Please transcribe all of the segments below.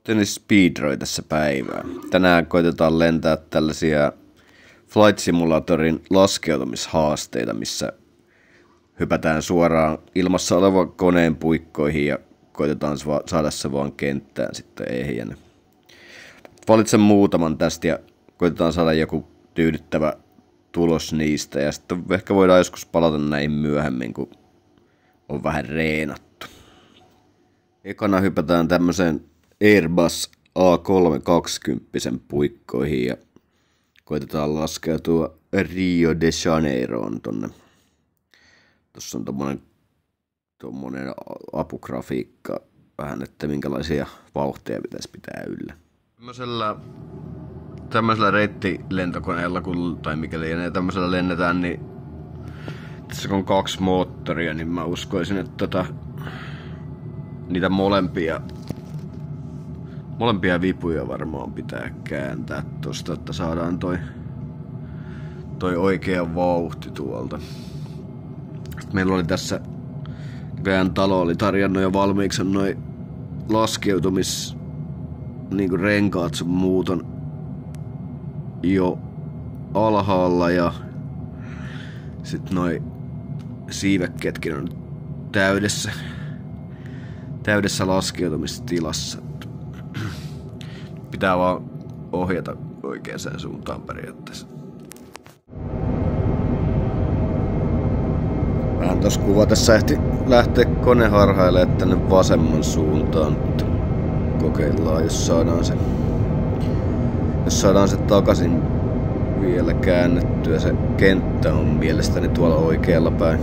Aloittelin speedroi tässä päivää. Tänään koitetaan lentää tällaisia Flight Simulatorin laskeutumishaasteita, missä hypätään suoraan ilmassa olevan koneen puikkoihin ja koitetaan saada se vaan kenttään sitten ehjänä. Valitsen muutaman tästä ja koitetaan saada joku tyydyttävä tulos niistä ja sitten ehkä voidaan joskus palata näihin myöhemmin, kun on vähän reenattu. Ekana hypätään tämmöiseen Airbus A320 puikkoihin ja koitetaan laskeutua Rio de Janeiroon tonne. Tuossa on tommonen apugrafiikka vähän, että minkälaisia vauhteja pitäisi pitää yllä. Tämmöisellä reittilentokoneella, tai mikä lienee tämmöisellä lennetään, niin tässä kun on 2 moottoria, niin mä uskoisin, että niitä molempia vipuja varmaan pitää kääntää tosta, että saadaan toi oikea vauhti tuolta. Sitten meillä oli tässä, talo oli tarjonnut jo valmiiksi noi laskeutumis niinku renkaat sun muuton jo alhaalla ja sit noi siivekkeetkin on täydessä laskeutumistilassa. Pitää vaan ohjata oikeaan suuntaan periaatteessa. Vähän tossa kuvatessa ehti lähteä kone harhailemaan tänne vasemman suuntaan. Kokeillaan, jos saadaan se takaisin vielä käännettyä. Se kenttä on mielestäni tuolla oikealla päin.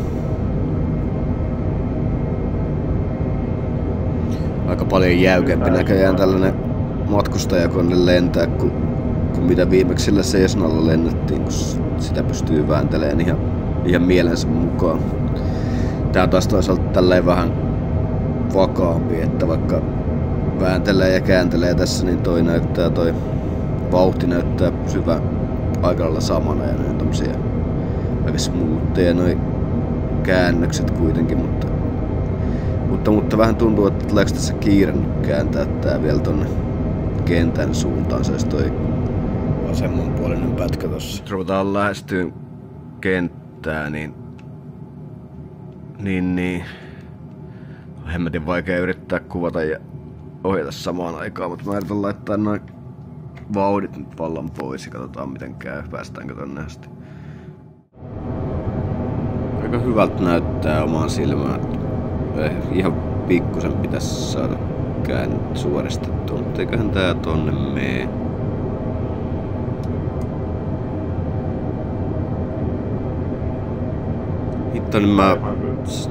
Aika paljon jäykempi näköjään tällainen matkustajakone lentää kuin mitä viimeksi sillä Cessnalla lennettiin, kun sitä pystyy vääntelemään ihan mielensä mukaan. Tää on taas toisaalta tälleen vähän vakaampi, että vaikka vääntelee ja kääntelee tässä, niin toi vauhti näyttää pysyvän aika lailla samana ja ne tommosia aika smoothia noi käännökset kuitenkin, mutta vähän tuntuu, että tuleeko tässä kiire kääntää tää vielä tonne kentän suuntaan, se olisi toi vasemmanpuolinen pätkä tossa. Ruvetaan lähestyyn kenttää, niin hemmetin vaikea yrittää kuvata ja ohjata samaan aikaan, mutta mä yritän laittaa noin vauhdit nyt vallan pois ja katsotaan miten käy, päästäänkö tonne asti. Aika hyvältä näyttää omaan silmään. Ihan pikkusen pitäisi saada käännet suoristettua, mutta eiköhän tää tonne mee. Hitto, niin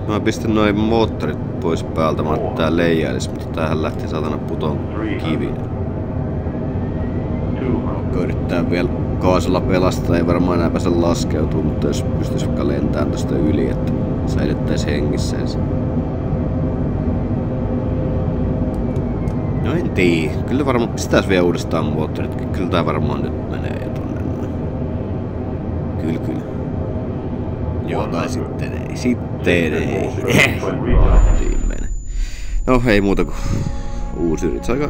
mä pistän noin moottorit pois päältä, mä oon tää leijailis, mutta tämähän lähti satana putoon kiviin. Yrittää vielä kaasulla pelastaa, ei varmaan enää pääse laskeutua, mutta jos pystyis vaikka lentämään tosta yli, että säilyttäis hengissä ensin. No en tiedä. Kyllä varmaan pistäis vielä uudestaan moottorit. Kyllä tää varmaan nyt menee jo tonne noin. Kyllä. Joo, tai sitten ei. No ei muuta kuin uusi yritys. Aika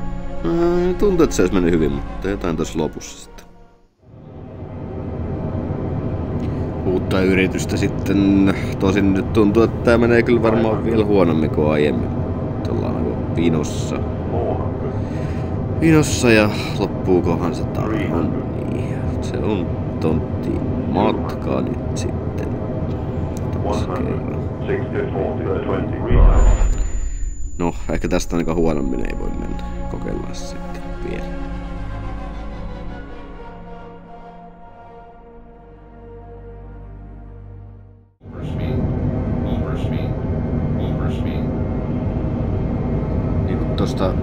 tuntuu, että se olisi mennyt hyvin, mutta jotain tossa lopussa sitten. Uutta yritystä sitten. Tosin nyt tuntuu, että tää menee kyllä varmaan vielä huonommin kuin aiemmin. Ollaan aika vinossa ja loppuukohan se tarha. Niin, se on tontti matka nyt sitten. No, ehkä tästä ainakaan huonommin ei voi mennä. Kokeillaan sitten vielä. Niin kuin tosta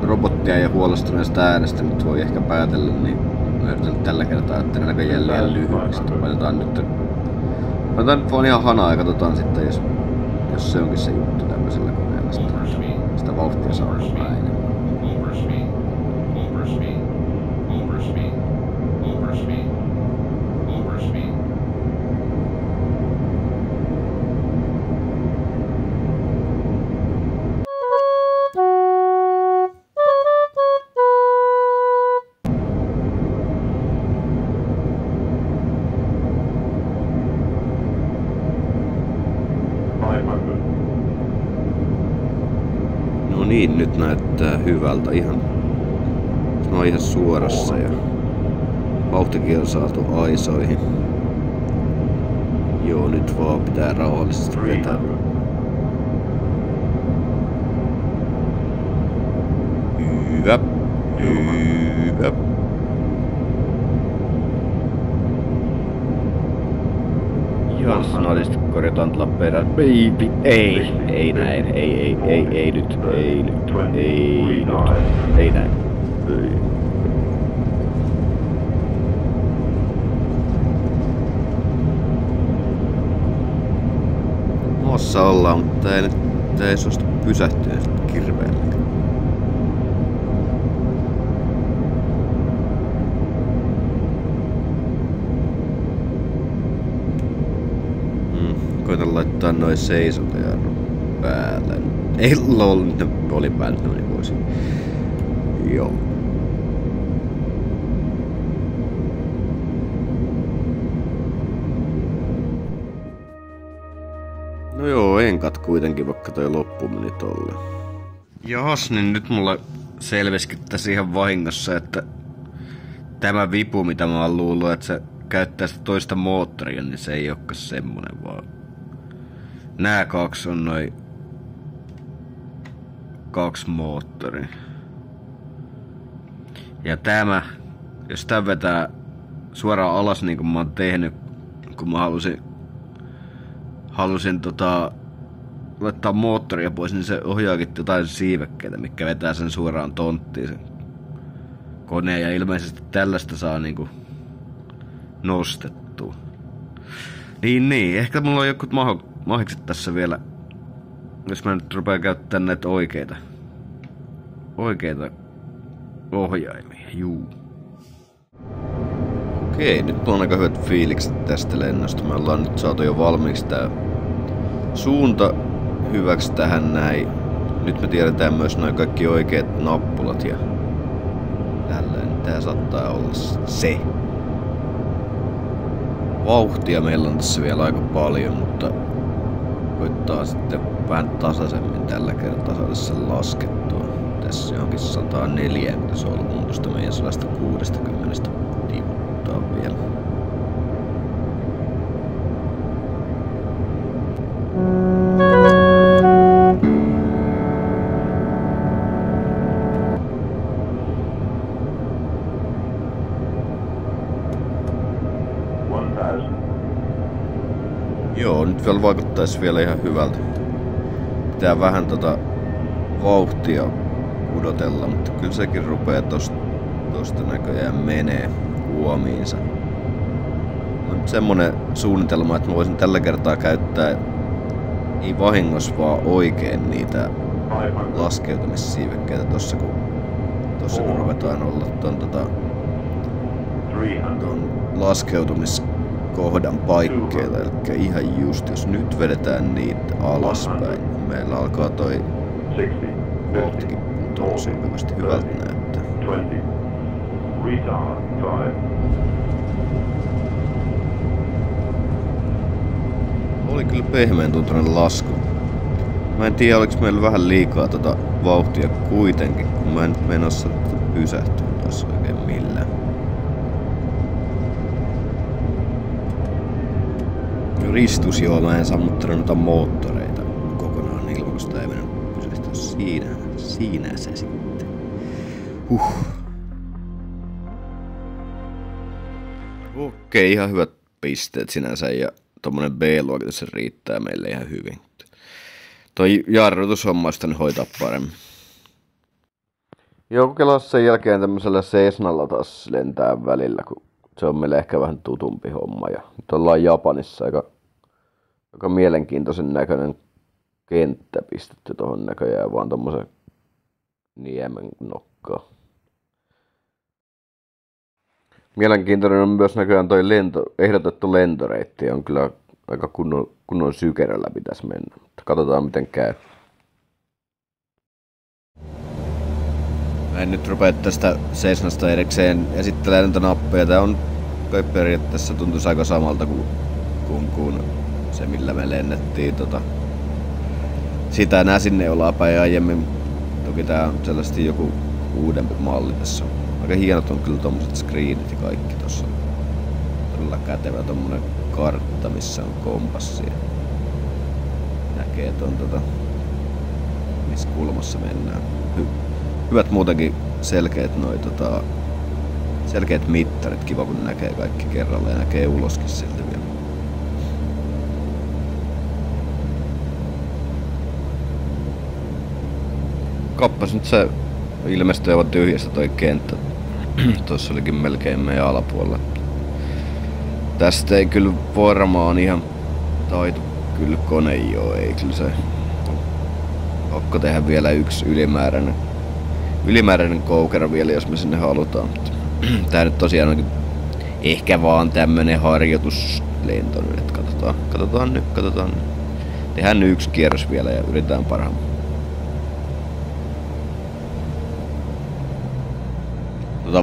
robottia ja huolestuneesta äänestä nyt voi ehkä päätellä, niin mä yritän tällä kertaa, että ne näköjään liian lyhyesti. Otetaan nyt vaan ihan hanaa ja katsotaan sitten, jos se onkin se juttu tämmöisellä koneella. Sitä vauhtia saa päin. Niin, nyt näyttää hyvältä. Se on ihan suorassa ja vauhtikin on saatu aisoihin. Joo, nyt vaan pitää rauhallisesti vetää. Hyvä. Hyvä. Ihan sanallisesti korjataan tulla perään. Ei näin. Ei nyt. Ei näin. Maassa ollaan, mutta tää ei suostu pysähtyä kirveellä. Koitan laittaa noin seisotajarrut päälle. Ei lol, nyt oli päälle, niin voisin. Joo. No joo, enkat kuitenkin, vaikka toi loppu meni tolle. Jahas, niin nyt mulla selvisikin tässä ihan vahingossa, että tämä vipu, mitä mä oon luullut, että se käyttää sitä toista moottoria, niin se ei olekaan semmonen vaan. Nää kaksi on noin kaksi moottoria. Ja tämä, jos tää vetää suoraan alas niin kuin mä oon tehnyt, kun mä halusin laittaa moottoria pois, niin se ohjaakin jotain siivekkeitä, mikä vetää sen suoraan tonttiin sen koneen. Ja ilmeisesti tällaista saa niinku nostettua. Niin, ehkä mulla on jokut mahikset tässä vielä, jos mä nyt rupean käyttämään näitä oikeita ohjaimia, juu. Okei, nyt on aika hyvät fiilikset tästä lennosta. Me ollaan nyt saatu jo valmiiksi tää suunta hyväksi tähän näin. Nyt me tiedetään myös noin kaikki oikeat nappulat ja tällainen. Tää saattaa olla se. Vauhtia meillä on tässä vielä aika paljon, mutta koittaa sitten vähän tasaisemmin tällä kertaa saada sen laskettua. Tässä johonkin 104, mitä se on ollut muutosta meidän 160 tiputtaa vielä. Joo, nyt vielä vaikuttaisi vielä ihan hyvältä. Pitää vähän vauhtia pudotella, mutta kyllä sekin rupeaa tosta näköjään menee huomiinsa. On nyt semmonen suunnitelma, että mä voisin tällä kertaa käyttää ei vahingossa vaan oikein niitä laskeutumissiivekkeitä tossa kun ruvetaan olla ton laskeutumiskohdan paikkeilla. Eli ihan just jos nyt vedetään niitä alaspäin, meillä alkaa toi vauhtikin putoa selvästi hyvältä näyttää. Oli kyllä pehmeän tuntunen lasku. Mä en tiedä, oliko meillä vähän liikaa vauhtia kuitenkin, kun mä en nyt menossa pysähtyä tossa oikein millään. Ristus joo, mä en sammuttanut noita moottoreita kokonaan ilman, kun sitä ei mennyt pysähtyä. Siinä se sitten. Okei, ihan hyvät pisteet sinänsä ja tommonen B-luokitus riittää meille ihan hyvin. Toi jarrutushomma olisi hoitaa paremmin. Joo, kokeillaan sen jälkeen tämmöisellä Cessnalla taas lentää välillä, kun se on meille ehkä vähän tutumpi homma. Ja nyt ollaan Japanissa aika mielenkiintoisen näköinen kenttä pistetty tohon näköjään, vaan tommosen niemen nokkaan. Mielenkiintoinen on myös näköjään toi ehdotettu lentoreitti, on kyllä aika kunnon sykerällä pitäisi mennä, mutta katsotaan miten käy. Mä en nyt rupea tästä Cessnasta erikseen esittelemään lentonappeja. Tää on kai periaatteessa tuntuisi aika samalta kuin se millä me lennettiin sitä nää sinne ollaan päin aiemmin. Toki tää on selvästi joku uudempi malli tässä. Aika hienot on kyllä tommoset screenit ja kaikki tossa. Todella kätevä tommonen kartta, missä on kompassi. Näkee ton missä kulmassa mennään. Hyvät muutenkin selkeät noi selkeät mittarit. Kiva kun näkee kaikki kerralla ja näkee uloskin siltä vielä. Kappas nyt se ilmestyi aivan tyhjästä toi kenttä. Tuossa olikin melkein meidän alapuolella. Tästä ei kyllä varmaan ihan taitu kyllä kone joo, ei kyllä se. Pakko tehdä vielä yksi ylimääräinen koukero vielä, jos me sinne halutaan. Tää nyt tosiaan onkin ehkä vaan tämmönen harjoituslento nyt. Katsotaan nyt. Tehdään nyt yksi kierros vielä ja yritetään parhaamme.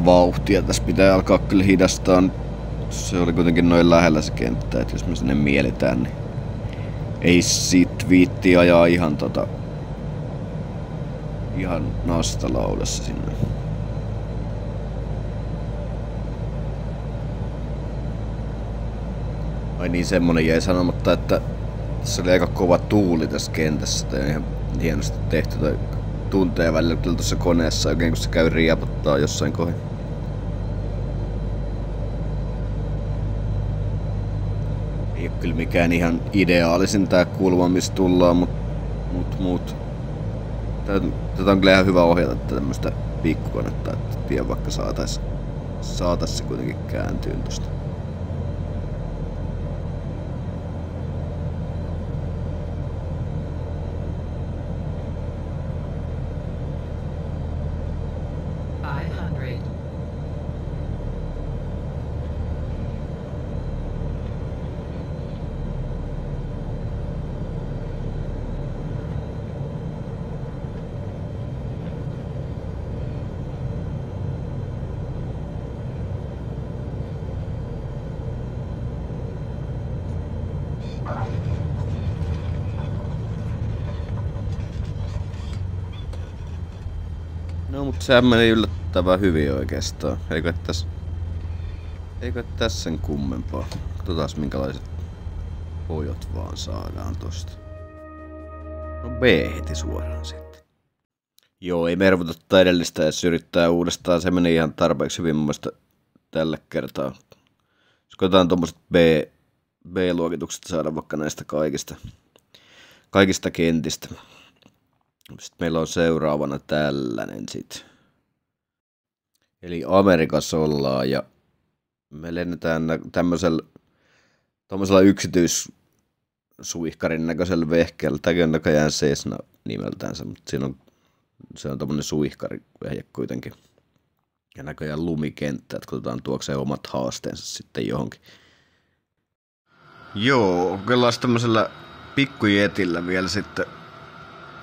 Vauhtia tässä pitää alkaa kyllä hidastaa. Se oli kuitenkin noin lähellä se kenttä, että jos me sinne mielitään, niin ei sit viitti ajaa ihan ihan nastalaudassa sinne. Ai niin, semmonen jäi sanomatta, että tässä oli aika kova tuuli tässä kentässä. Tämä on ihan hienosti tehty. Toi tuntee välillä kyllä tuossa koneessa oikein, kun se käy riepottaa jossain kohin. Ei oo kyllä mikään ihan ideaalisin tää kulma, missä tullaan, mut tätä on kyllä ihan hyvä ohjata tämmöstä pikkukonetta, että tiedän vaikka saatais se kuitenkin kääntyyn tosta. No mut sehän meni yllättävän hyvin oikeastaan. Eikö tässä sen kummempaa? Katsotaan minkälaiset pojot vaan saadaan tosta. No B heti suoraan sitten. Joo, ei mervuta tota edellistä edes yrittää uudestaan. Se meni ihan tarpeeksi hyvin mun mielestä tällä kertaa. Jos koetaan tommoset B-luokitukset saada vaikka näistä kaikista kentistä. Sitten meillä on seuraavana tällainen sit. Eli Amerikassa ollaan ja me lennetään tommosella yksityissuihkarin näköisellä vehkeellä. Tämäkin on näköjään Cessna nimeltänsä, mutta se on tommonen suihkarivehje kuitenkin. Ja näköjään lumikenttä, että katsotaan tuokseen omat haasteensa sitten johonkin. Joo, kyllä tämmöisellä pikkujetillä vielä sitten.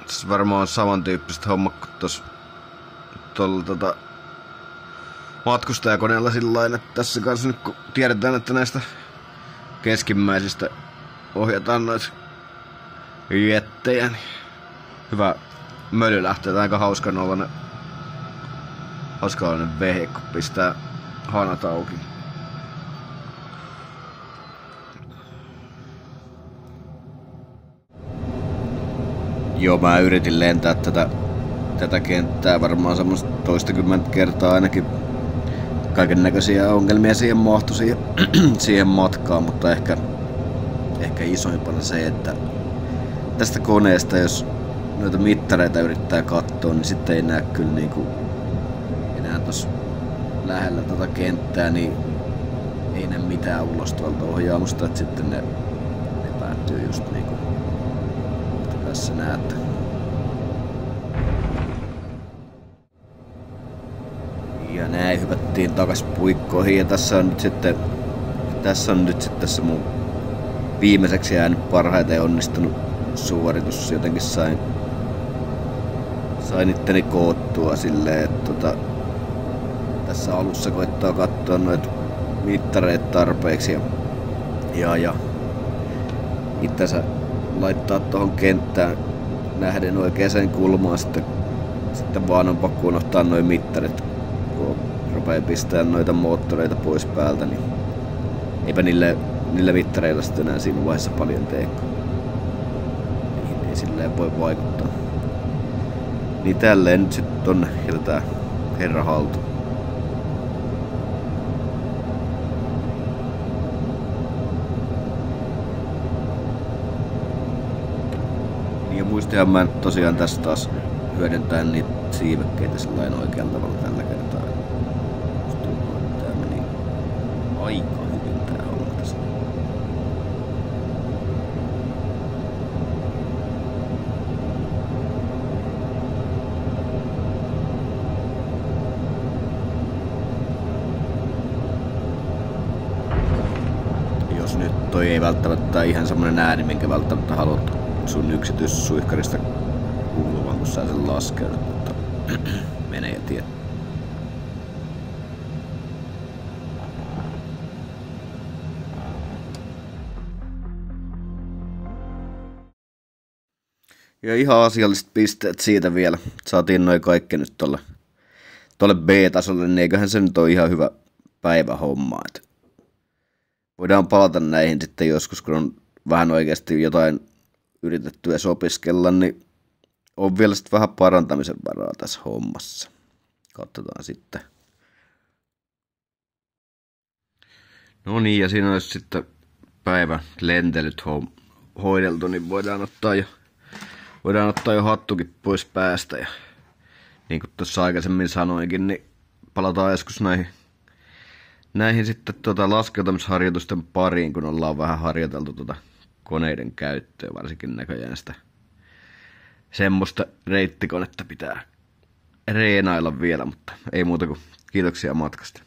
Se varmaan on samantyyppiset hommat kuin tuolla matkustajakoneella sillain, että tässä kanssa nyt kun tiedetään, että näistä keskimmäisistä ohjataan noita jettejä, niin hyvä möly lähtee. Aika hauska nollainen vehje, kun pistää hanat auki. Joo, mä yritin lentää tätä kenttää varmaan semmoista toistakymmentä kertaa ainakin. Kaiken näköisiä ongelmia siihen mahtui siihen matkaan, mutta ehkä isoimpana se, että tästä koneesta, jos noita mittareita yrittää katsoa, niin sitten ei näe kyllä niinku enää tossa lähellä tota kenttää, niin ei näe mitään ulos tuolta ohjaamusta, että sitten ne päättyy just niinku tässä näette. Ja näin hypättiin takas puikkoihin ja tässä on nyt sitten se mun viimeiseksi jäänyt parhaiten onnistunut suoritus. Jotenkin sain itteni koottua silleen, että tässä alussa koittaa katsoa noita mittareita tarpeeksi ja itsensä laittaa tuohon kenttään nähden oikeaan kulmaan sitten Sitten vaan on pakko unohtaa noin mittarit, kun rupeaa pistää noita moottoreita pois päältä, niin eipä niillä mittareilla sitten enää siinä vaiheessa paljon teekko. Niihin ei silleen voi vaikuttaa. Niin tälleen nyt sitten tonne jätetään herra haltu. Niin ja muistihan mä tosiaan tässä taas hyödyntää niitä siivekkeitä sellainen oikealla tavalla tällä kertaa. Tää meni aika hyvin tää homma tässä. Jos nyt toi ei välttämättä ihan semmonen ääni, minkä välttämättä haluat sun yksityissuihkarista kuuluvan, kun sä sen laskeudet, mutta mene ja tiedä. Ja ihan asialliset pisteet siitä vielä. Saatiin noin kaikki nyt tolle B-tasolle, niin eiköhän se nyt ole ihan hyvä päivähomma. Voidaan palata näihin sitten joskus, kun on vähän oikeasti jotain yritetty edes opiskella, niin on vielä sitten vähän parantamisen varaa tässä hommassa. Katsotaan sitten. No niin, ja siinä olisi sitten päivä lentelyt hoideltu, niin voidaan ottaa jo hattukin pois päästä. Ja niin kuin tuossa aikaisemmin sanoinkin, niin palataan joskus näihin sitten laskeutumisharjoitusten pariin, kun ollaan vähän harjoiteltu koneiden käyttöä, varsinkin näköjään sitä semmoista reittikonetta pitää reenailla vielä, mutta ei muuta kuin kiitoksia matkasta.